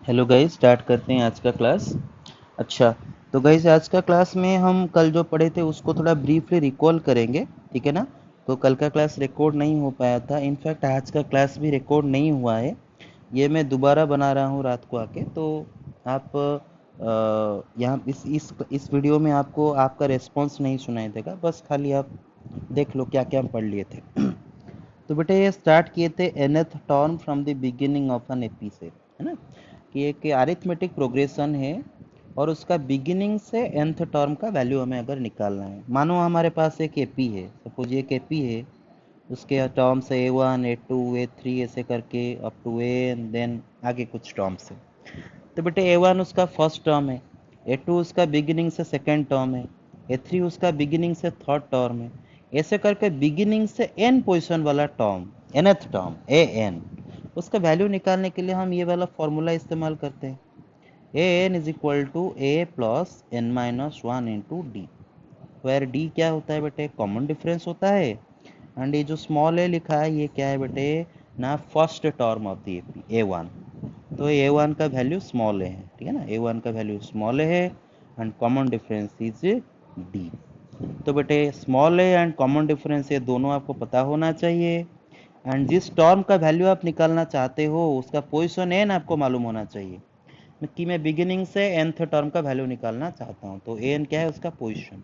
Hello guys, start करते हैं आज का क्लास। अच्छा, तो गाइस आज का क्लास में हम कल जो पढ़े थे उसको थोड़ा ब्रीफली रिकॉल करेंगे, ठीक है ना। तो कल का क्लास रिकॉर्ड नहीं हो पाया था, इनफैक्ट आज का क्लास भी रिकॉर्ड नहीं हुआ है। ये मैं दोबारा बना रहा हूँ रात को आके। तो आप यहाँ इस वीडियो में आपको आपका रिस्पॉन्स नहीं सुनाई देगा, बस खाली आप देख लो क्या क्या हम पढ़ लिए थे। तो बेटे ये स्टार्ट किए थे nth term from the beginning of an AP से, है ना। कि एक अरिथमेटिक प्रोग्रेशन है और उसका बिगिनिंग से nth टर्म का वैल्यू हमें अगर निकालना है। मानो हमारे पास एक एपी है, सपोज ये एक एपी है, उसके टर्म्स है A1 A2 A3 ऐसे करके अप टू एन, देन आगे कुछ टर्म्स है। तो बेटे A1 उसका फर्स्ट टर्म है, A2 उसका बिगिनिंग से सेकेंड टर्म है, A3 उसका बिगिनिंग से थर्ड टर्म है। ऐसे करके बिगिनिंग से n पोजीशन वाला टर्म, nth टर्म an, उसका वैल्यू निकालने के लिए हम ये वाला फॉर्मूला इस्तेमाल करते हैं। an is equal to a plus N minus one into d, where d क्या होता है बेटे, कॉमन डिफरेंस होता है। एंड ये जो स्मॉल ए लिखा है ये क्या है बेटे, ना first term of the AP A1। तो A1 का वैल्यू स्मॉल है, ठीक है ना। A1 का वैल्यू स्मॉल है and common difference is D. तो बेटे स्मॉल है एंड कॉमन डिफरेंस ये दोनों आपको पता होना चाहिए। एंड जिस टर्म का वैल्यू आप निकालना चाहते हो उसका पोजीशन एन आपको मालूम होना चाहिए। कि मैं बिगिनिंग से nth टर्म का वैल्यू निकालना चाहता हूँ, तो एन क्या है, उसका पोजीशन।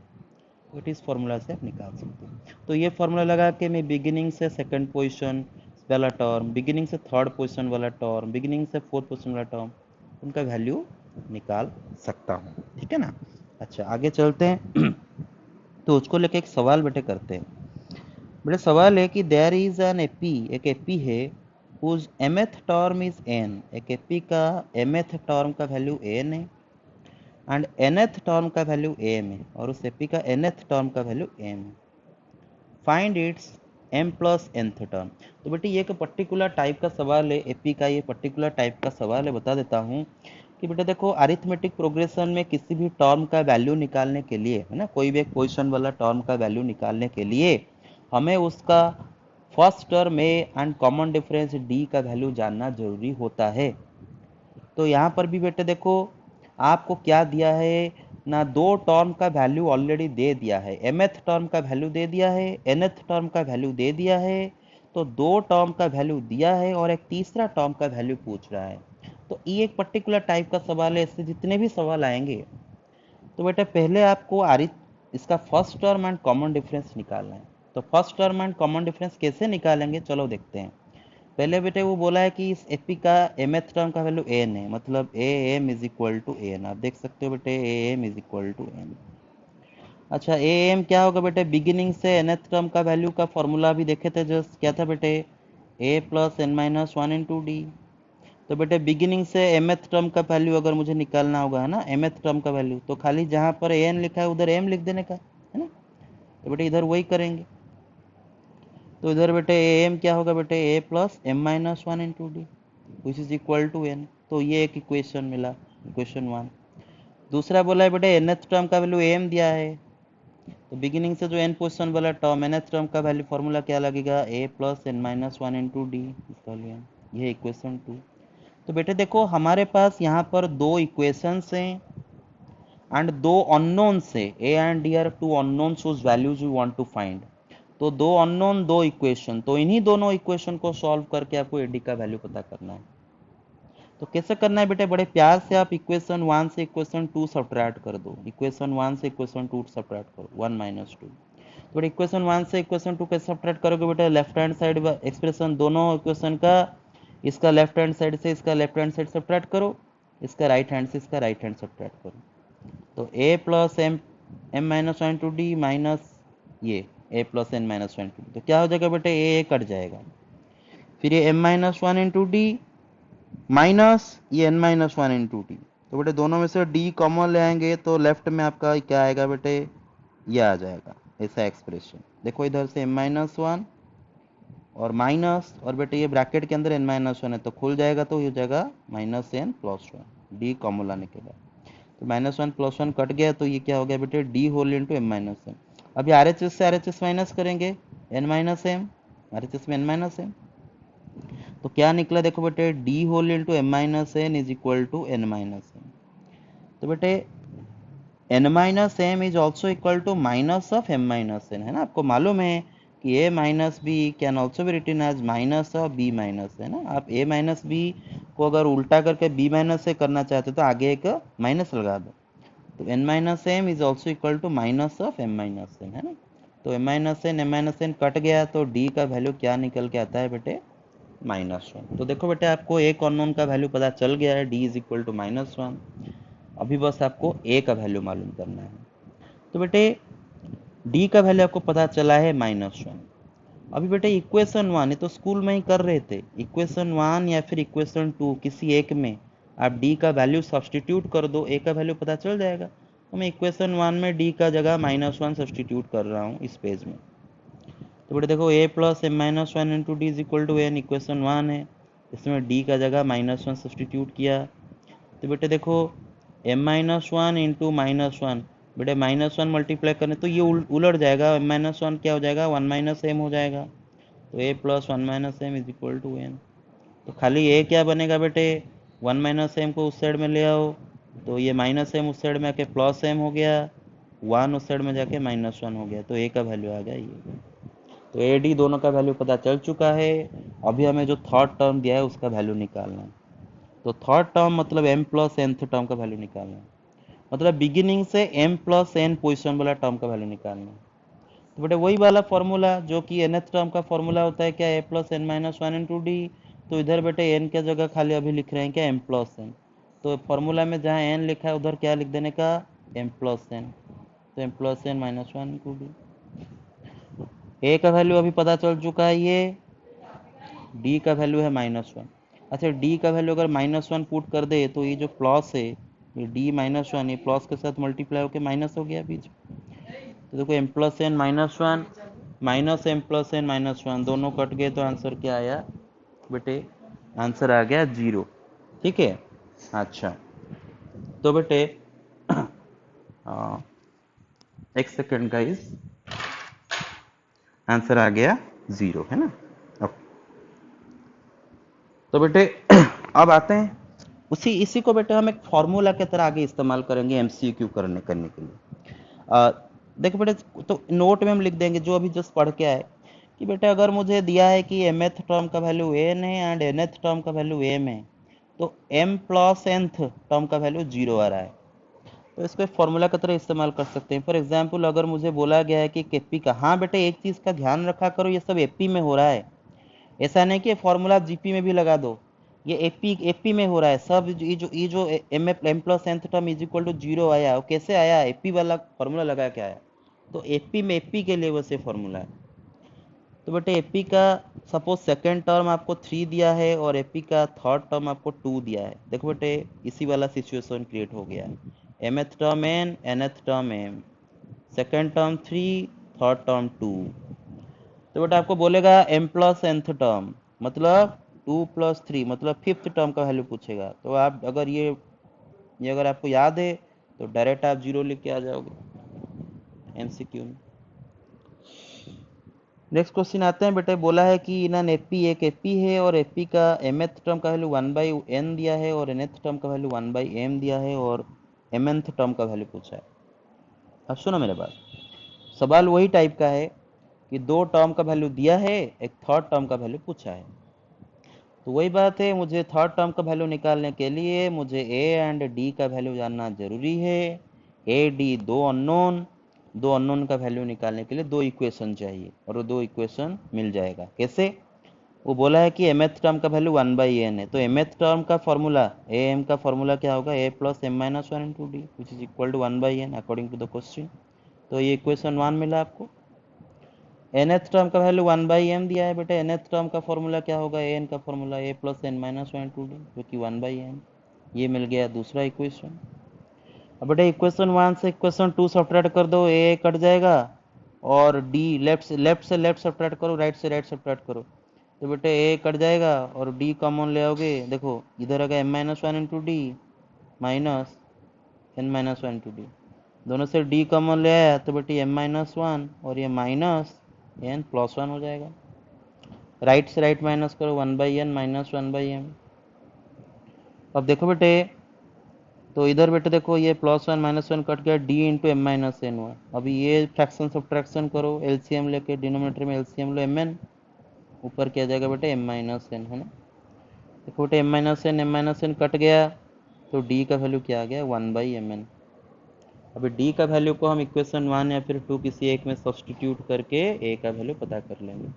तो इस फॉर्मूला से आप निकाल सकते हो। तो ये फॉर्मूला लगा के मैं बिगिनिंग से सेकंड पोजीशन वाला टर्म, बिगिनिंग से थर्ड पोजीशन वाला टर्म, बिगिनिंग से फोर्थ पोजीशन वाला टर्म, उनका वैल्यू निकाल सकता हूँ, ठीक है ना। अच्छा आगे चलते हैं। तो उसको लेके एक सवाल बेटे करते हैं। बेटे सवाल है कि देयर इज एन एपी, एक एपी है whose mth term is n, एक एपी का mth टर्म का वैल्यू n है एंड nth टर्म का वैल्यू m है और उस एपी का nth टर्म का वैल्यू m है। Find its m plus nth term. तो बेटे ये एक पर्टिकुलर टाइप का सवाल है, एपी का ये पर्टिकुलर टाइप का सवाल है। बता देता हूँ कि बेटे देखो, अरिथमेटिक प्रोग्रेशन में किसी भी टर्म का वैल्यू निकालने के लिए, है ना, कोई भी एक पोजीशन वाला टर्म का वैल्यू निकालने के लिए हमें उसका first term A and common difference D का वैल्यू जानना जरूरी होता है। तो यहाँ पर भी बेटे देखो, आपको क्या दिया है ना, दो टर्म का वैल्यू ऑलरेडी दे दिया है, mth टर्म का वैल्यू दे दिया है, nth टर्म का वैल्यू दे दिया है। तो दो टर्म का वैल्यू दिया है और एक तीसरा टर्म का वैल्यू पूछ रहा है। तो ये एक पर्टिकुलर टाइप का सवाल है, इससे जितने भी सवाल आएंगे। तो बेटा पहले आपको इसका first term and common difference निकालना है। तो first term and common difference कैसे निकालेंगे, चलो देखते हैं। पहले बेटे वो बोला है कि इस एपी का mth टर्म का वैल्यू एन है, मतलब A M is equal to N. आप देख सकते हो बेटे A M is equal to N. अच्छा ए एम क्या होगा बेटे, बिगिनिंग से nth टर्म का वैल्यू का फॉर्मूला भी देखे थे जस्ट, क्या था बेटे, A plus N minus one into D. तो बेटे बिगिनिंग से mth टर्म का वैल्यू अगर मुझे निकालना होगा, है ना, mth टर्म का वैल्यू, तो खाली जहाँ पर एन लिखा है उधर एम लिख देने का, है ना। तो बेटे इधर वही करेंगे। तो इधर बेटे ए एम क्या होगा बेटे, A plus M minus one into D which is equal to N. तो ये एक इक्वेशन मिला, इक्वेशन वन। दूसरा बोला है बेटे nth टर्म का वैल्यू एम दिया है, तो बिगिनिंग से जो एन पोजिशन वाला टर्म nth टर्म का वैल्यू फॉर्मूला क्या लगेगा, A plus N minus one into D, ये इक्वेशन टू। तो बेटे देखो हमारे पास यहाँ पर दो इक्वेशंस हैं एंड दो अननोन्स है, a and d are two unknowns whose values we want to find. तो दो अननोन दो इक्वेशन, तो इन्हीं दोनों इक्वेशन को सॉल्व करके आपको एडी का वैल्यू पता करना है। तो कैसे करना है बेटे, बड़े प्यार से आप इक्वेशन वन से इक्वेशन टू सब्ट्रैक्ट कर दो, इक्वेशन वन से इक्वेशन टू सब्ट्रैक्ट करो, वन माइनस टू। तो बेटे इक्वेशन वन से इक्वेशन टू कैसे सब्ट्रैक्ट करोगे बेटे, लेफ्ट हैंड साइड एक्सप्रेशन दोनों इक्वेशन का, इसका लेफ्ट हैंड साइड से इसका लेफ्ट हैंड साइड सब्ट्रैक्ट करो, इसका राइट हैंड से इसका राइट हैंड सब्ट्रैक्ट करो। तो A plus M M minus one to D minus ये A plus N minus one to D, तो क्या हो जाएगा बेटे, ए कट जाएगा। फिर ये M minus one into D minus ये N minus one into D. तो बेटे दोनों में से डी कॉमन ले आएंगे तो लेफ्ट में आपका क्या आएगा बेटे, ये आ जाएगा ऐसा एक्सप्रेशन। देखो इधर से एम माइनस वन और माइनस, और बेटे ये ब्रैकेट के अंदर एन माइनस वन है तो खुल जाएगा, तो ये हो जाएगा minus n plus one, d common लाने के बाद। तो minus one plus one cut गया, तो ये क्या हो गया बेटे, d whole into m minus m. अभी आर एच एस से आर एच एस माइनस करेंगे, n minus m, R H S में एन माइनस एम। तो क्या निकला देखो बेटे, d whole into m minus n is equal to n minus n. तो बेटे n minus m is also equal to minus of m minus n, है ना। आपको मालूम है कि a minus b can also be written as minus of b minus, है ना। आप ए माइनस बी को अगर उल्टा करके बी माइनस से करना चाहते हो तो आगे एक माइनस लगा दो। तो n minus m is also equal to minus of m minus n, है ना। तो एम माइनस एन कट गया तो डी का वैल्यू क्या निकल के आता है बेटे, -1। तो देखो बेटे आपको एक अननोन का वैल्यू पता चल गया है, डी इज इक्वल टू -1। अभी बस आपको ए का वैल्यू मालूम करना है। तो बेटे डी का वैल्यू आपको पता चला है -1। अभी बेटे इक्वेशन 1 है तो स्कूल में ही कर रहे थे, इक्वेशन 1 या फिर इक्वेशन 2 किसी एक में आप डी का वैल्यू सब्सटीट्यूट कर दो, ए का वैल्यू पता चल जाएगा। तो मैं इक्वेशन 1 में डी का जगह -1 सब्सटीट्यूट कर रहा हूँ इस पेज में। तो बेटे देखो a plus M minus one into d is equal to n, equation 1 है, इसमें d का जगह -1 सब्सटीट्यूट किया। तो बेटे देखो m-1 इंटू -1, बेटे -1 मल्टीप्लाई करने तो ये उलट जाएगा, m-1 क्या हो जाएगा, 1 माइनस एम हो जाएगा। तो a plus 1 minus m is equal to N. तो खाली a क्या बनेगा बेटे, 1 माइनस एम को उस साइड में ले आओ, तो ये माइनस एम उस साइड में आके प्लस एम हो गया, 1 उस साइड में जाके -1 हो गया, तो a का वैल्यू आ गया ये। तो ए डी दोनों का वैल्यू पता चल चुका है। अभी हमें जो थर्ड टर्म दिया है उसका वैल्यू निकालना है। तो थर्ड टर्म मतलब m प्लस nth टर्म का वैल्यू निकालना है, मतलब बिगिनिंग से m प्लस n पोजिशन वाला टर्म का वैल्यू निकालना है। तो बेटे वही वाला फॉर्मूला जो कि nth टर्म का फॉर्मूला होता है क्या, a plus N minus one into D. तो इधर बेटे n के जगह खाली अभी लिख रहे हैं क्या, m प्लस एन। तो फॉर्मूला में जहाँ n लिखा है उधर क्या लिख देने का, m प्लस एन। तो m plus N minus one into d. A का वैल्यू अभी पता चल चुका है, ये डी का वैल्यू है -1। अच्छा डी का वैल्यू अगर -1 पुट कर दे तो ये जो प्लस है, ये डी -1 ये प्लस के साथ मल्टीप्लाई होकर माइनस हो गया बीच। तो देखो m plus n -1 minus m plus n -1 दोनों कट गए तो आंसर क्या आया बेटे, आंसर आ गया 0। ठीक है। अच्छा तो बेटे एक सेकेंड गाइस, आंसर आ गया 0, है ना। तो बेटे अब आते हैं इसी को बेटे हम एक फॉर्मूला के तरह आगे इस्तेमाल करेंगे एमसीक्यू करने के लिए। देखो बेटे तो नोट में हम लिख देंगे जो अभी जस्ट पढ़ के आए कि बेटे अगर मुझे दिया है कि mth टर्म का वैल्यू n है एंड nth टर्म का वैल्यू m है, तो m प्लस nth टर्म का वैल्यू 0 आ रहा है, तो इसको एक फॉर्मूला की तरह इस्तेमाल कर सकते हैं। फॉर एग्जाम्पल अगर मुझे बोला गया है कि एपी का, हाँ बेटे एक चीज़ का ध्यान रखा करो, ये सब एपी में हो रहा है, ऐसा नहीं कि फॉर्मूला जीपी में भी लगा दो, ये एपी में हो रहा है सब। ये जो m plus nth term is equal to 0 आया, वो कैसे आया, एपी वाला फॉर्मूला लगा के आया। तो एपी में एपी के लिए वैसे फॉर्मूला है। तो बेटे एपी का सपोज सेकेंड टर्म आपको 3 दिया है और एपी का थर्ड टर्म आपको 2 दिया है। देखो बेटे इसी वाला सिचुएशन क्रिएट हो गया है, mth term n, nth term m, second term 3, third term 2। तो बेटा आपको बोलेगा m प्लस nth टर्म मतलब 2 प्लस 3 मतलब फिफ्थ टर्म का वैल्यू पूछेगा। तो आप अगर ये अगर आपको याद है तो डायरेक्ट आप 0 लिख के आ जाओगे एमसीक्यू में। नेक्स्ट क्वेश्चन आते हैं बेटे, बोला है कि इन एपी एक एपी है और एपी का mth टर्म का वैल्यू 1/n दिया है और nth टर्म का वैल्यू 1/m दिया है और mnth टर्म का वैल्यू पूछा है। अब सुनो मेरे बात, सवाल वही टाइप का है कि दो टर्म का वैल्यू दिया है, एक थर्ड टर्म का वैल्यू पूछा है। तो वही बात है, मुझे थर्ड टर्म का वैल्यू निकालने के लिए मुझे ए एंड डी का वैल्यू जानना जरूरी है। ए डी दो अननोन का वैल्यू निकालने के लिए दो इक्वेशन चाहिए और वो दो इक्वेशन मिल जाएगा। कैसे, वो बोला है कि mth टर्म का वैल्यू 1/n है, तो mth टर्म का फॉर्मूला am का फॉर्मूला क्या होगा, a plus M minus one into D which is equal to 1/n according to the question. तो ये इक्वेशन 1 मिला आपको। nth टर्म का वैल्यू 1/m दिया है बेटे, nth टर्म का फॉर्मूला क्या होगा, an का formula a plus N minus one to d जो कि 1/m। ये मिल गया दूसरा इक्वेशन। अब बेटे इक्वेशन 1 से इक्वेशन 2 सब्ट्रैक्ट कर दो, a कट जाएगा और d लेफ्ट से लेफ्ट सब्ट्रैक्ट करो, राइट से राइट सब्ट्रैक्ट करो। तो बेटे a कट जाएगा और d कॉमन ले आओगे, देखो इधर आ गया m minus one into D minus n minus one into D, दोनों से d कॉमन ले आया तो बेटे m माइनस वन और ये माइनस n प्लस वन हो जाएगा। राइट से राइट माइनस करो, 1/n माइनस 1/m। अब देखो बेटे, तो इधर बेटे देखो ये +1 -1 कट गया, d into m minus n हुआ। अभी ये फ्रैक्शन सब्ट्रैक्शन करो, एलसीएम लेके, डिनोमिनेटर में एलसीएम लो mn, ऊपर क्या जाएगा बेटे m माइनस एन, है ना। देखो बेटे m-n कट गया, तो d का वैल्यू क्या आ गया, 1/mn। अभी d का वैल्यू को हम इक्वेशन 1 या फिर 2 किसी एक में सब्सटीट्यूट करके a का वैल्यू पता कर लेंगे।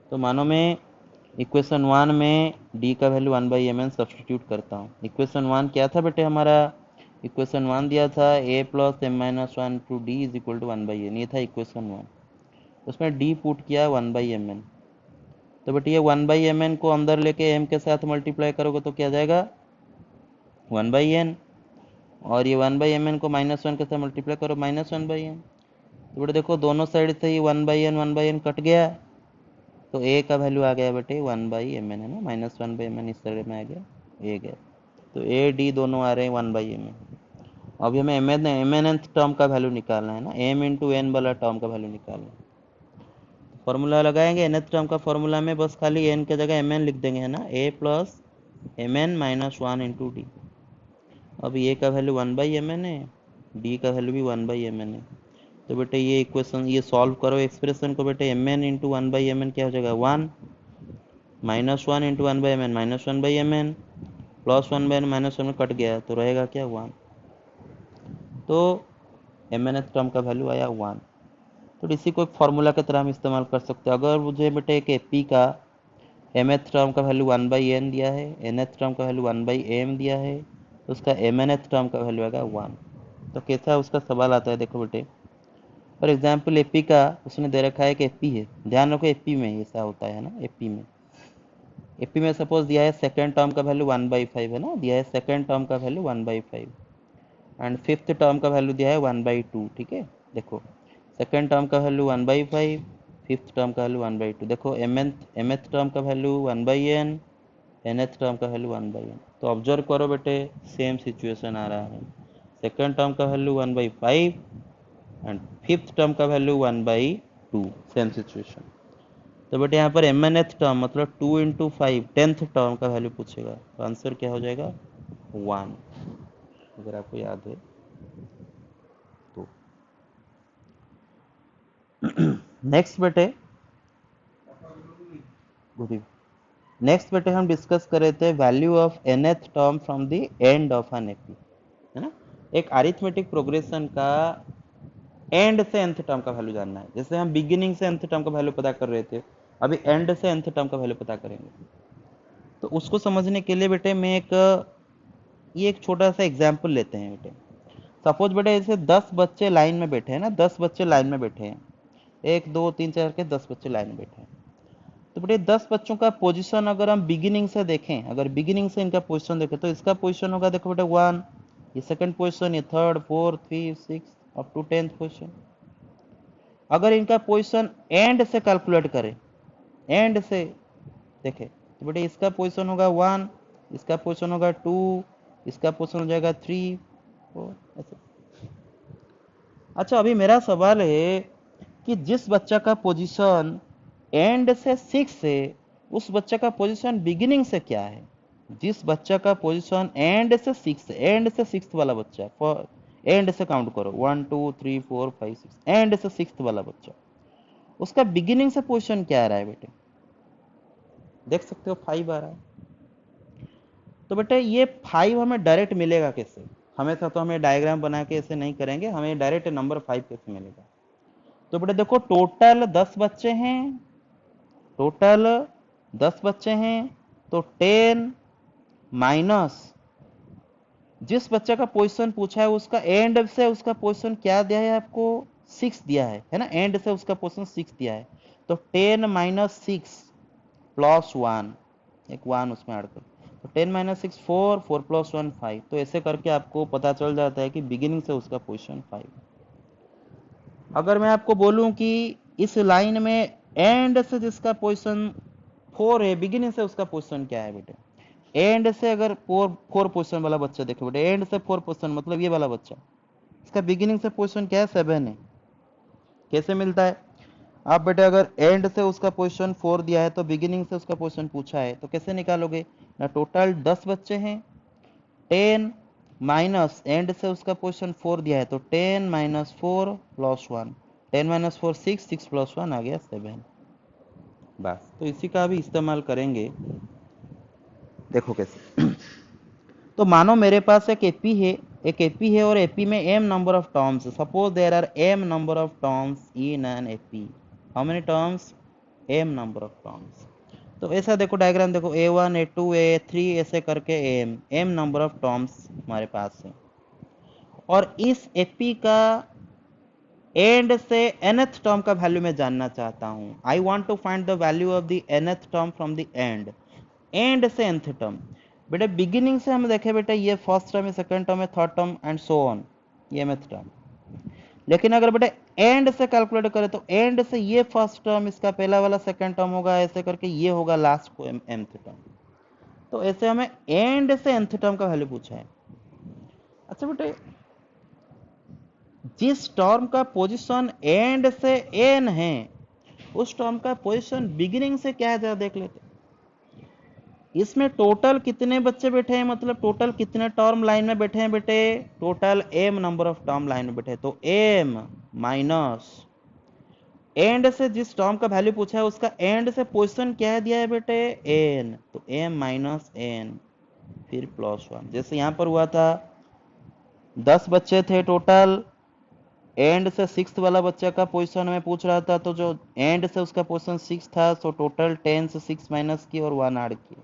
तो मानो मैं इक्वेशन 1 में d का वैल्यू 1/mn सब्सटीट्यूट करता हूँ। इक्वेशन 1 क्या था बेटे हमारा, इक्वेशन 1 दिया था a plus m minus 1 to d is equal to 1/n, ये था इक्वेशन 1। उसमें d पुट किया 1/mn। तो बेटे ये 1/mn को अंदर लेके m के साथ मल्टीप्लाई करोगे तो क्या जाएगा, 1/n, और ये 1/mn को -1 के साथ मल्टीप्लाई करो, -1/n। तो बेटे देखो दोनों साइड से ही 1/n कट गया, तो a का वैल्यू आ गया बेटे 1/mn, है ना, -1/mn इस तरह में आ गया, a गया। तो a d दोनों आ रहे हैं 1/mn। अभी हमें mn टर्म का वैल्यू निकालना है ना, m इंटू n वाला टर्म का वैल्यू निकालना है। फॉर्मूला लगाएंगे nth टर्म का, फॉर्मूला में बस खाली n की जगह mn लिख देंगे, है ना, a plus mn minus 1 into D. अब a का वैल्यू 1/mn है, d का वैल्यू भी 1/mn है। तो बेटे ये इक्वेशन ये सॉल्व करो एक्सप्रेशन को बेटे, mn इंटू 1/mn क्या हो जाएगा, 1, -1 into 1/mn -1/mn, +1/n -1 cut गया, तो रहेगा क्या, 1। तो mnth टर्म का वैल्यू आया 1। तो इसी को एक फार्मूला की तरह हम इस्तेमाल कर सकते हैं। अगर मुझे बेटे एक एपी का mth टर्म का वैल्यू 1/n दिया है, nth टर्म का वैल्यू 1/m दिया है, तो उसका mnth टर्म का वैल्यू आएगा 1। तो कैसा उसका सवाल आता है, देखो बेटे, फॉर एग्जाम्पल एपी का उसने दे रखा है कि एपी है, ध्यान रखो एपी में ऐसा होता है ना, एपी में सपोज दिया है सेकेंड टर्म का वैल्यू 1/5 है ना, दिया है सेकेंड टर्म का वैल्यू 1/5 एंड फिफ्थ टर्म का वैल्यू दिया है 1/2, ठीक है। देखो सेकेंड टर्म का वैल्यू 1/5, फिफ्थ टर्म का वैल्यू 1/2। देखो mth टर्म का वैल्यू 1/n, nth टर्म का वैल्यू 1/n। तो ऑब्जर्व करो बेटे, सेम सिचुएशन आ रहा है, सेकेंड टर्म का वैल्यू 1/5 एंड फिफ्थ टर्म का वैल्यू 1/2, सेम सिचुएशन। तो बेटे यहाँ पर mnth टर्म मतलब 2 इंटू 5 10th टर्म का वैल्यू पूछेगा, तो आंसर क्या हो जाएगा, 1, अगर आपको याद है तो। नेक्स्ट बेटे, नेक्स्ट बेटे हम डिस्कस कर रहे the value of nth term from the end of an AP, है ना। एक अरिथमेटिक प्रोग्रेशन का एंड से nth टर्म का वैल्यू जानना है। जैसे हम बिगिनिंग से nth टर्म का वैल्यू पता कर रहे थे, अभी एंड से nth टर्म का वैल्यू पता करेंगे। तो उसको समझने के लिए बेटे मैं ये एक छोटा सा एग्जाम्पल लेते हैं बेटे। सपोज बेटे जैसे 10 बच्चे लाइन में बैठे हैं ना, 10 बच्चे लाइन में बैठे हैं, 1 2 3 4 के 10 बच्चे लाइन में बैठे हैं। तो बेटे 10 बच्चों का पोजीशन अगर हम बिगिनिंग से देखें, अगर बिगिनिंग से इनका पोजीशन देखें, तो इसका पोजीशन होगा, देखो बेटे 1, ये सेकंड पोजीशन, ये third, 4, 3, 6 up to 10th position. अगर इनका पोजीशन एंड से कैलकुलेट करें, एंड से देखें, तो बेटे इसका पोजीशन होगा 1, इसका पोजीशन होगा 2, इसका पोजीशन हो जाएगा 3, 4 ऐसे। अच्छा, अभी मेरा सवाल है कि जिस बच्चा का पोजीशन एंड से 6 है, उस बच्चे का पोजीशन बिगिनिंग से क्या है। जिस बच्चा का पोजीशन एंड से 6, एंड से 6th वाला बच्चा, एंड से काउंट करो 1 2 3 4 5 6, एंड से 6th वाला बच्चा, उसका बिगिनिंग से पोजीशन क्या आ रहा है बेटे, देख सकते हो 5 आ रहा है। तो बेटे ये 5 हमें डायरेक्ट मिलेगा कैसे, हमेशा तो हमें डायग्राम बना के ऐसे नहीं करेंगे, हमें डायरेक्ट नंबर 5 कैसे मिलेगा। तो बेटे देखो टोटल 10 बच्चे हैं, टोटल 10 बच्चे हैं, तो 10 माइनस जिस बच्चे का पोजीशन पूछा है उसका एंड से उसका पोजीशन क्या दिया है आपको, 6 दिया है ना, एंड से उसका पोजीशन 6 दिया है। तो 10 माइनस 6 प्लस 1, एक 1 उसमें ऐड कर, तो 10 माइनस 6 4, 4 प्लस 1 5। तो ऐसे करके आपको पता चल जाता है कि बिगिनिंग से उसका पोजीशन 5। अगर मैं आपको बोलूं कि इस लाइन में एंड से जिसका पोजीशन 4 है, बिगिनिंग से उसका पोजीशन क्या है बेटे, एंड से अगर 4 पोजीशन वाला बच्चा देखो बेटे, एंड से 4 पोजीशन मतलब ये वाला बच्चा, इसका बिगिनिंग से पोजीशन क्या है, 7 है। कैसे मिलता है, आप बेटे अगर एंड से उसका पोजीशन 4 दिया है तो बिगिनिंग से उसका पोजीशन पूछा है तो कैसे निकालोगे ना। टोटल 10 बच्चे हैं, 10 माइनस एंड से उसका पोजीशन 4 दिया है तो 10 माइनस 4 प्लस 1, 10 माइनस 4 6, 6 प्लस 1 आ गया 7। बस तो इसी का भी इस्तेमाल करेंगे, देखो कैसे। तो मानो मेरे पास एक एपी है, और एपी में m number of terms. Suppose there are m number of terms in an AP. How many terms? m number of terms. तो ऐसा देखो डायग्राम देखो, a1 a2 a3 ऐसे करके m नंबर ऑफ टर्म्स हमारे पास है। और इस एपी का एंड से nth टर्म का वैल्यू मैं जानना चाहता हूं। I want to find the value of the nth term from the end से nth टर्म। बेटा बिगिनिंग से हम देखें बेटा ये फर्स्ट टर्म है, सेकंड टर्म है, third term and so on, ये mth टर्म। लेकिन अगर बेटा एंड से कैलकुलेट करें तो एंड से ये फर्स्ट टर्म इसका पहला वाला सेकंड टर्म होगा, ऐसे करके ये होगा लास्ट को mth टर्म। तो ऐसे हमें एंड से nth टर्म का वैल्यू पूछा है। अच्छा बेटे जिस टर्म का पोजीशन एंड से n है उस टर्म का पोजीशन बिगिनिंग से क्या है जरा देख लेते। इसमें टोटल कितने बच्चे बैठे हैं, मतलब टोटल कितने टर्म लाइन में बैठे हैं बेटे, total m number of term line में बैठे हैं। तो m माइनस एंड से जिस टर्म का वैल्यू पूछा है उसका एंड से पोजीशन क्या है दिया है बेटे n, तो m माइनस n फिर प्लस 1। जैसे यहां पर हुआ था 10 बच्चे थे टोटल, एंड से 6th वाला बच्चे का पोजीशन में पूछ रहा था, तो जो एंड से उसका पोजीशन 6 था तो टोटल 10 से 6 माइनस किए और 1 ऐड किए।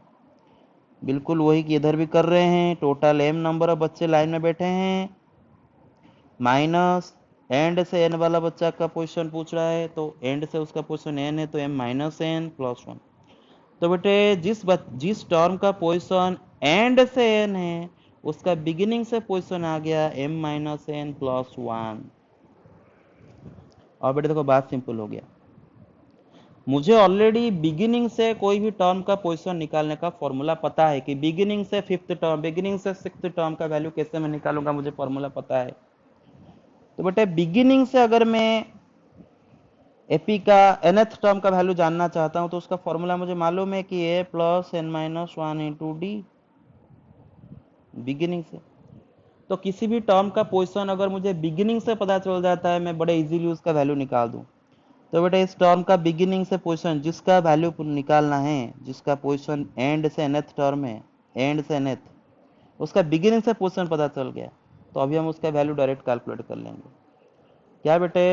बिल्कुल वही कि इधर भी कर रहे हैं। टोटल m नंबर ऑफ बच्चे लाइन में बैठे हैं माइनस एंड से n वाला बच्चा का पोजीशन पूछ रहा है, तो एंड से उसका पोजीशन n है तो m माइनस n प्लस 1। तो बेटे जिस टर्म का पोजीशन एंड से n है उसका बिगिनिंग से पोजीशन आ गया m माइनस n प्लस 1। और बेटे देखो बात सिंपल हो गया, मुझे ऑलरेडी बिगिनिंग से कोई भी टर्म का पोजीशन निकालने का फॉर्मूला पता है कि बिगिनिंग से 5th टर्म, बिगिनिंग से 6th टर्म का वैल्यू कैसे मैं निकालूंगा, मुझे फॉर्मूला पता है। तो बेटे बिगिनिंग से अगर मैं एपी का nth टर्म का वैल्यू जानना चाहता हूं तो उसका फॉर्मूला मुझे मालूम है कि a plus n minus 1 into D, beginning से। तो किसी भी टर्म का पोजीशन अगर मुझे बिगिनिंग से पता चल जाता है मैं बड़े इजीली उसका वैल्यू निकाल दूं। तो बेटा इस टर्म का बिगिनिंग से पोजीशन जिसका वैल्यू निकालना है, जिसका पोजीशन एंड से nth टर्म है, एंड से nth, उसका बिगिनिंग से पोजीशन पता चल गया तो अभी हम उसका वैल्यू डायरेक्ट कैलकुलेट कर लेंगे। क्या बेटे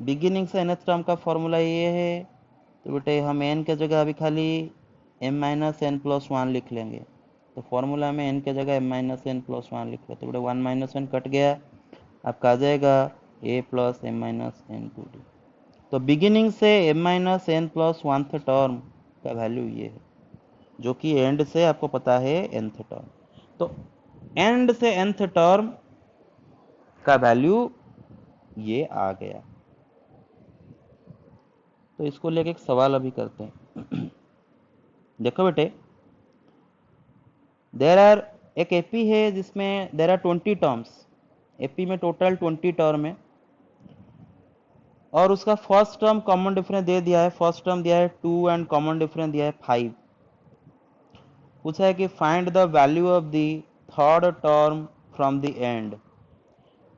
बिगिनिंग से nth टर्म का फॉर्मूला ये है, तो बेटे हम n के जगह अभी खाली m माइनस n प्लस 1 लिख लेंगे। तो फॉर्मूला में n के जगह m माइनस n प्लस 1 लिख लो, तो बेटे 1 माइनस 1 कट गया, आपका आ जाएगा a plus m minus n to D. तो बिगिनिंग से m minus n plus 1th term का वैल्यू ये है, जो कि एंड से आपको पता है nth टर्म। तो एंड से nth टर्म का वैल्यू ये आ गया। तो इसको लेके एक सवाल अभी करते हैं। देखो बेटे देर आर एक एपी है जिसमें देर आर 20 टर्म्स, एपी में टोटल 20 टर्म है और उसका फर्स्ट टर्म कॉमन डिफरेंस दे दिया है, फर्स्ट टर्म दिया है 2 एंड कॉमन डिफरेंस दिया है 5। पूछा है कि find the value of the third term from the and.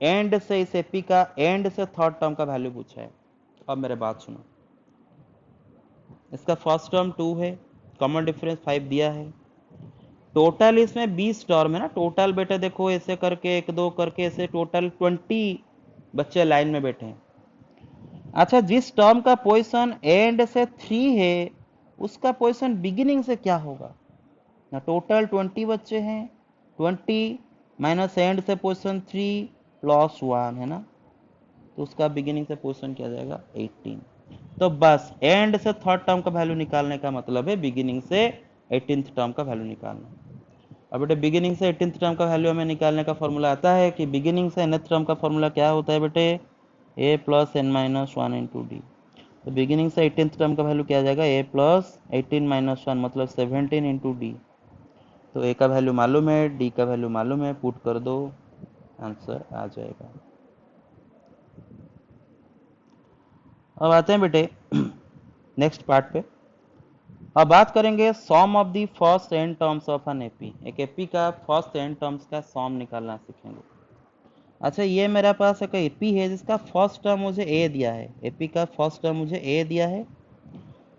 And से इस एपी का एंड से थर्ड टर्म का वैल्यू पूछा है। अब मेरे बात सुनो, इसका फर्स्ट टर्म 2 है, कॉमन डिफरेंस 5 दिया है, टोटल इसमें 20 टर्म है ना। टोटल बेटे देखो ऐसे करके 1 2 करके ऐसे टोटल 20 बच्चे लाइन में बैठे हैं। अच्छा जिस टर्म का पोजीशन एंड से 3 है उसका पोजीशन बिगिनिंग से क्या होगा ना। टोटल 20 बच्चे हैं, 20 माइनस एंड से पोजीशन 3 प्लस 1 है ना, तो उसका बिगिनिंग से पोजीशन क्या जाएगा 18। तो बस एंड से थर्ड टर्म का वैल्यू निकालने का मतलब है बिगिनिंग से 18th टर्म का वैल्यू निकालना। अब बेटे बिगिनिंग से 18th टर्म का वैल्यू हमें निकालने का फॉर्मूला आता है कि बिगिनिंग से nth टर्म का फॉर्मूला क्या होता है बेटे a plus n minus 1 into D. तो बिगिनिंग से 18th टर्म का वैल्यू क्या आ जाएगा a प्लस 18 माइनस 1 मतलब 17 इंटू डी। तो a का वैल्यू मालूम है, d का वैल्यू मालूम है, पुट कर दो आंसर आ जाएगा। अब आते हैं बेटे नेक्स्ट पार्ट पे। अब बात करेंगे sum of the first n terms of an AP. एक एपी का फर्स्ट एन टर्म्स का सॉम निकालना सीखेंगे। अच्छा, ये मेरे पास एक एपी है जिसका फर्स्ट टर्म मुझे ए दिया है, एपी का फर्स्ट टर्म मुझे ए दिया है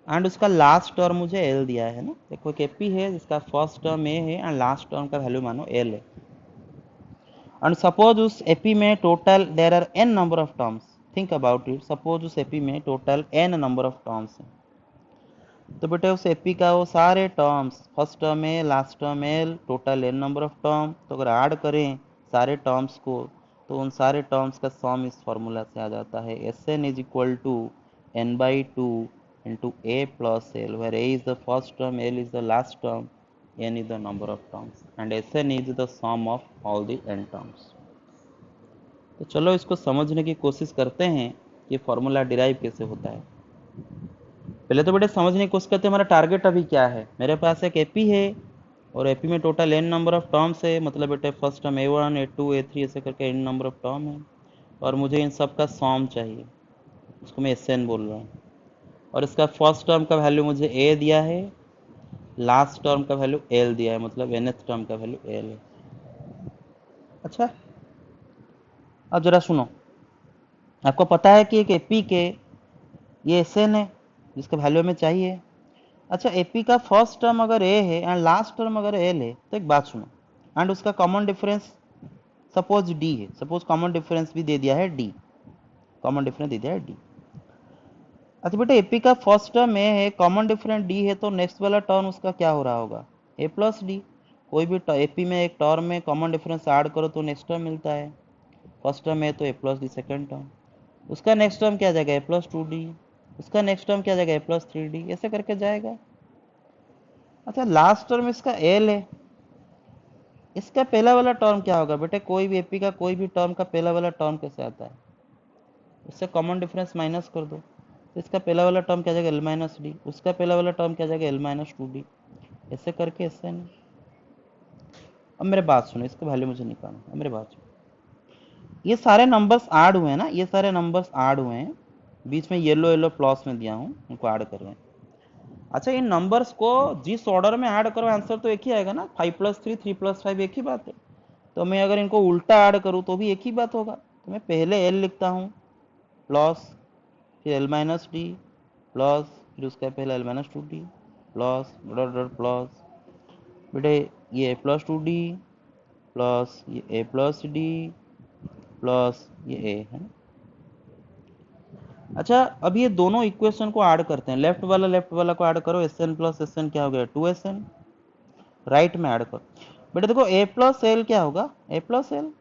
एंड उसका लास्ट टर्म मुझे एल दिया है ना। देखो एक एपी है जिसका फर्स्ट टर्म ए है एंड लास्ट टर्म का वैल्यू मानो एल है। एंड सपोज उस एपी में total there are n number of terms. Think about it, suppose उस एपी में total n number of terms है, तो बेटे उस एपी का वो सारे टर्म्स, फर्स्ट टर्म है, last term l, total n number of term, तो अगर ऐड करें सारे टर्म्स को तो उन सारे टर्म्स का सम इस फॉर्मूला से आ जाता है S n is equal to n by two into a plus l, where a is the first term, l is the last term, n is the number of terms and S n is the sum of all the n terms. तो चलो इसको समझने की कोशिश करते हैं कि formula derive कैसे होता है। पहले तो बेटे समझने की कोशिश करते हैं हमारा टारगेट अभी क्या है। मेरे पास एक एपी है और एपी में total n number of terms है, मतलब बेटे फर्स्ट टर्म ए1 ए2 ए3 ऐसे करके एन नंबर ऑफ टर्म है और मुझे इन सब का सॉम चाहिए, उसको मैं एस एन बोल रहा हूँ। और इसका फर्स्ट टर्म का वैल्यू मुझे ए दिया है, लास्ट टर्म का वैल्यू एल दिया है, मतलब nth टर्म का वैल्यू एल है। अच्छा, अब जरा सुनो, आपको पता है कि एक एपी के ये एस एन है जिसका वैल्यू हमें चाहिए। अच्छा, एपी का फर्स्ट टर्म अगर ए है एंड लास्ट टर्म अगर एल है तो एक बात सुनो, एंड उसका कॉमन डिफरेंस सपोज डी है, सपोज कॉमन डिफरेंस भी दे दिया है डी, कॉमन डिफरेंस दे दिया है डी। अच्छा बेटा, एपी का फर्स्ट टर्म ए है, कॉमन डिफरेंस डी है, तो नेक्स्ट वाला टर्म उसका क्या हो रहा होगा, ए प्लस डी। कोई भी एपी में एक टर्म में कॉमन डिफरेंस ऐड करो तो नेक्स्ट टर्म मिलता है, फर्स्ट टर्म है तो A plus D second term, उसका नेक्स्ट टर्म क्या जाएगा ए प्लस टू डी, उसका नेक्स्ट टर्म क्या जाएगा ए प्लस थ्री डी, ऐसे करके जाएगा। अच्छा, लास्ट टर्म इसका एल है, इसका पहला वाला टर्म क्या होगा बेटे, कोई भी एपी का कोई भी टर्म का पहला वाला टर्म कैसे आता है, उससे कॉमन डिफरेंस माइनस कर दो, तो इसका पहला वाला टर्म क्या जाएगा एल माइनस डी, उसका पहला वाला टर्म क्या जाएगा एल माइनस टू डी, ऐसे करके ऐसे नहीं। अब मेरे बात सुनो, इसका वैल्यू मुझे निकालना, अब मेरे बात सुनो, ये सारे नंबर्स ऐड हुए हैं ना, ये सारे नंबर्स ऐड हुए हैं, बीच में येलो येलो प्लस में दिया हूँ, उनको ऐड कर रहे हैं। अच्छा, इन नंबर्स को जिस ऑर्डर में ऐड करो आंसर तो एक ही आएगा ना, 5+3 3+5 एक ही बात है। तो मैं अगर इनको उल्टा ऐड करूँ तो भी एक ही बात होगा, तो मैं पहले एल लिखता हूँ प्लस, फिर एल माइनस डी प्लस, फिर उसका पहले L minus two d plus dot dot plus, बेटे ये A plus two d plus ये ए प्लस डी प्लस ये ए है ना। अच्छा, अब ये दोनों इक्वेशन को ऐड करते हैं, लेफ्ट वाला को ऐड करो, S n plus S n क्या हो गया 2SN, राइट में ऐड करो। बेटे देखो ए प्लस एल क्या होगा ए प्लस एल,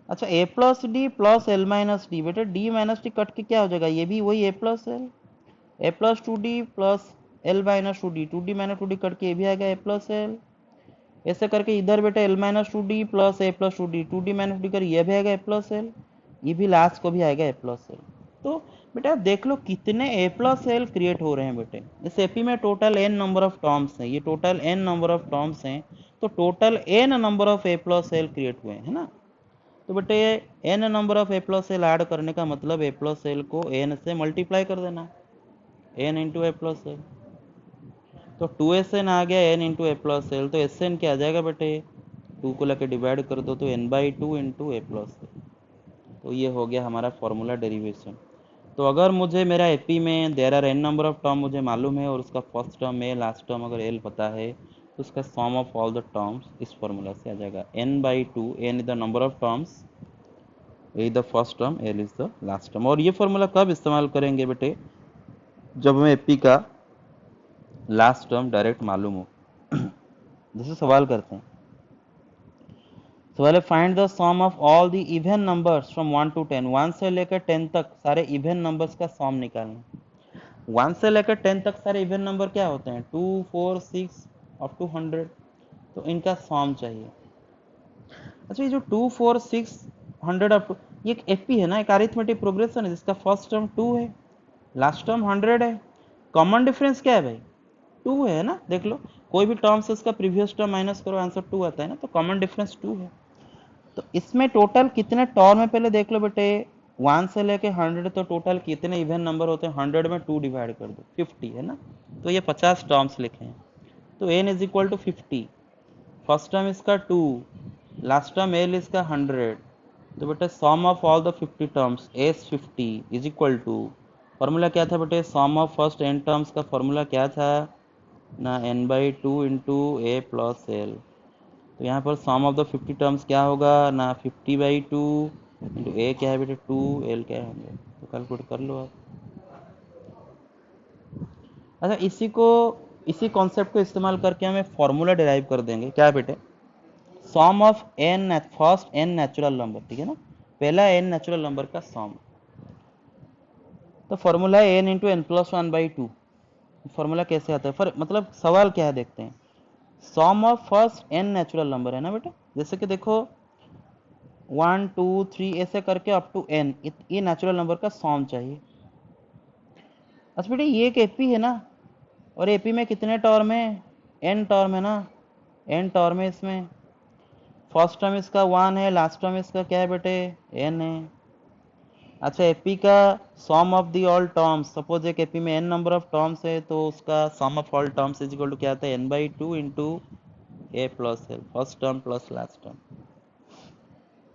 अच्छा a plus d plus l minus d, बेटे डी माइनस डी कट के क्या हो जाएगा, ये भी वही a plus l, a plus two d plus l minus two D minus two d cut के ये भी आ गया ए प्लस एल, ऐसे करके इधर बेटे l minus two d plus a plus two D minus two d कर ये भी आएगा ए प्लस एल, ये भी लास्ट को भी आएगा ए प्लस एल। तो बेटा आप देख लो कितने ए प्लस एल क्रिएट हो रहे हैं बेटे, इस एपी में total n number of terms हैं, ये total n number of terms हैं, तो total n number of a plus l create हुए है ना। तो बेटे n number of a plus l add करने का मतलब ए प्लस एल को एन से मल्टीप्लाई कर देना, n into a plus l, तो 2SN आ गया n into a plus l, तो SN क्या आ जाएगा बेटे, 2 को लेकर डिवाइड कर दो तो n/2 into a plus l, तो ये हो गया हमारा फॉर्मूला डेरिवेशन। तो अगर मुझे मेरा एपी में there are n number of term मुझे मालूम है और उसका first term a last term अगर एल पता है, तो उसका sum of all the terms इस फॉर्मूला से आ जाएगा n/2, n is the number of terms, a is the first term, l is the last term. और ये फॉर्मूला कब इस्तेमाल करेंगे बेटे, जब हमें एपी का लास्ट टर्म डायरेक्ट मालूम हो। जैसे सवाल करते हैं, सवाल है find the sum of all the even numbers from 1 to 10, 1 से लेकर 10 तक सारे इवन नंबर्स का सम निकालना। 1 से लेकर 10 तक सारे इवन नंबर क्या होते हैं 2 4 6 अप टू 100, तो इनका सम चाहिए। अच्छा, ये जो 2 4 6 100 अप टू, ये एक एपी है ना, एक अरिथमेटिक प्रोग्रेशन है जिसका फर्स्ट टर्म 2 है, लास्ट टर्म 100 है, कॉमन डिफरेंस क्या है भाई 2 है ना। देख लो कोई भी टर्म से उसका प्रीवियस टर्म माइनस करो आंसर 2 आता है ना, तो कॉमन डिफरेंस 2 है। तो इसमें टोटल कितने टर्म है पहले देख लो बेटे, 1 से लेके 100 तो टोटल कितने इवन नंबर होते हैं, 100 में 2 डिवाइड कर दो, 50 है ना। तो ये 50 टर्म्स लिखे हैं, तो n is equal to 50। First term इसका 2, लास्ट टर्म l इसका 100। तो बेटे sum of all the 50 terms s50 is equal to, formula क्या था बेटे, sum of first n terms का फॉर्मूला क्या था ना, n/2 into a plus l. तो यहाँ पर सम ऑफ द 50 टर्म्स क्या होगा ना, 50/2 इंटू ए क्या है बेटे 2, एल क्या है 100। तो कैलकुलेट कर लो आप। अच्छा इसी कॉन्सेप्ट को इस्तेमाल करके हमें फॉर्मूला डिराइव कर देंगे, क्या बेटे, sum of n first n natural number, ठीक है ना, पहला एन नेचुरल नंबर का सम। तो फॉर्मूला है n into n plus 1/2। Formula कैसे आता है, फिर मतलब सवाल क्या है देखते हैं। Sum of first n natural number है ना बेटा, जैसे कि देखो 1 2 3 ऐसे करके अप टू एन, ये नेचुरल नंबर का सम चाहिए। अच्छा बेटा ये एक एपी है ना, और एपी में कितने टर्म है, एन टर्म है ना, एन टर्म है इसमें। फर्स्ट टर्म इसका 1 है, लास्ट टर्म इसका क्या है बेटे एन है। अच्छा एपी का sum of the all terms, suppose एक एपी में एन नंबर ऑफ टर्म्स है, तो उसका sum of all terms is equal to क्या आता है, n/2 into a plus l, first term plus last term.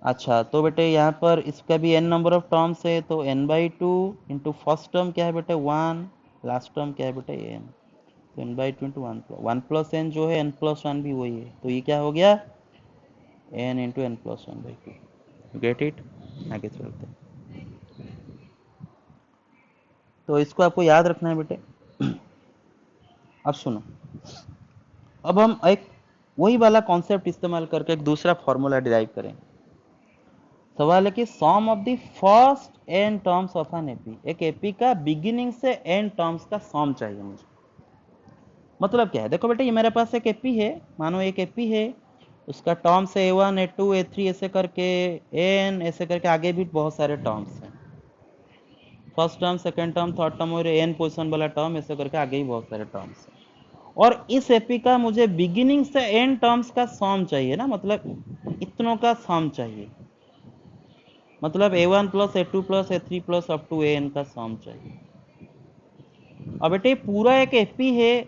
अच्छा तो बेटे यहाँ पर इसका भी n नंबर ऑफ टर्म्स है, तो n/2 इंटू फर्स्ट टर्म क्या है बेटे 1, लास्ट टर्म क्या है बेटे n। तो n/2 इंटू 1 प्लस n जो है n+1 भी वही है, तो ये क्या हो गया n into n+1/2। Get it, आगे चलते हैं। तो इसको आपको याद रखना है बेटे। अब सुनो, अब हम एक वही वाला कॉन्सेप्ट इस्तेमाल करके एक दूसरा फॉर्मूला डिराइव करें। सवाल है कि sum of the first n terms of an AP, एक एपी का बिगिनिंग से n टर्म्स का सम चाहिए मुझे। मतलब क्या है, देखो बेटे ये मेरे पास एक एपी है, मानो एक एपी है, उसका टर्म्स है a1 a2 a3 ऐसे करके n ऐसे करके आगे भी बहुत सारे टर्म्स हैं, first term second term third term और n पोजीशन वाला टर्म ऐसे करके आगे ही बहुत सारे टर्म्स हैं। और इस एपी का मुझे बिगिनिंग से n टर्म्स का सम चाहिए ना, मतलब इतनों का सम चाहिए, मतलब a1 plus a2 plus a3 plus up to an का सम चाहिए। अब बेटे पूरा एक एपी है,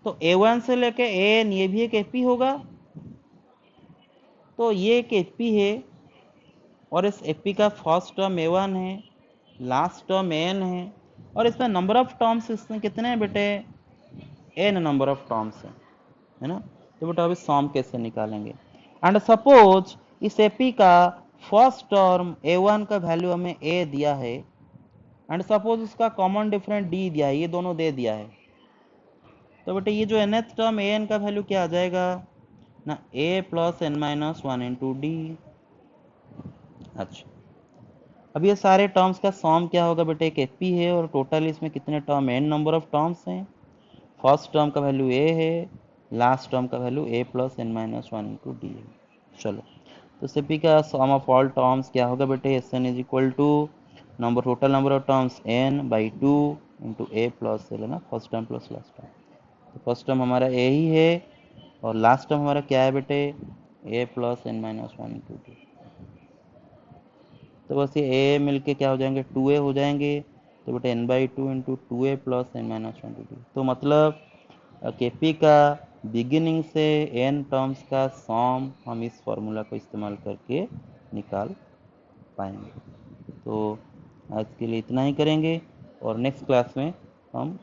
तो a1 से लेके an ये भी एक एपी होगा, तो ये एक एपी है, और इस एपी का फर्स्ट टर्म a1 है, लास्ट टर्म an है, और इसमें नंबर ऑफ टर्म्स इसमें कितने हैं बेटे n नंबर ऑफ टर्म्स है ना। तो बेटा अभी सम कैसे निकालेंगे, एंड सपोज इस एपी का फर्स्ट टर्म a1 का वैल्यू हमें a दिया है, एंड सपोज उसका कॉमन डिफरेंट d दिया है, ये दोनों दे दिया है। तो बेटे ये जो nth टर्म an का वैल्यू क्या आ जाएगा ना, a plus n-1 into D. अच्छा अब ये सारे टर्म्स का सम क्या होगा बेटे, एक एपी है और टोटल इसमें कितने term n number of terms हैं, फर्स्ट टर्म का वैल्यू a है, लास्ट टर्म का value a plus n-1 into D है। चलो तो सीपी का सम ऑफ ऑल टर्म्स क्या होगा बेटे, S n is equal to number total number of terms n/2 into a plus l है ना, first term plus last term. तो फर्स्ट टर्म हमारा ए ही है, और लास्ट टर्म हमारा क्या है बेटे a plus n-1 into D. तो बस ये ए मिलके क्या हो जाएंगे 2a हो जाएंगे, तो बेटे n/2 into 2a plus n-1 into D. तो मतलब केपी का बिगिनिंग से n टर्म्स का सम हम इस फॉर्मूला को इस्तेमाल करके निकाल पाएंगे। तो आज के लिए इतना ही करेंगे, और नेक्स्ट क्लास में हम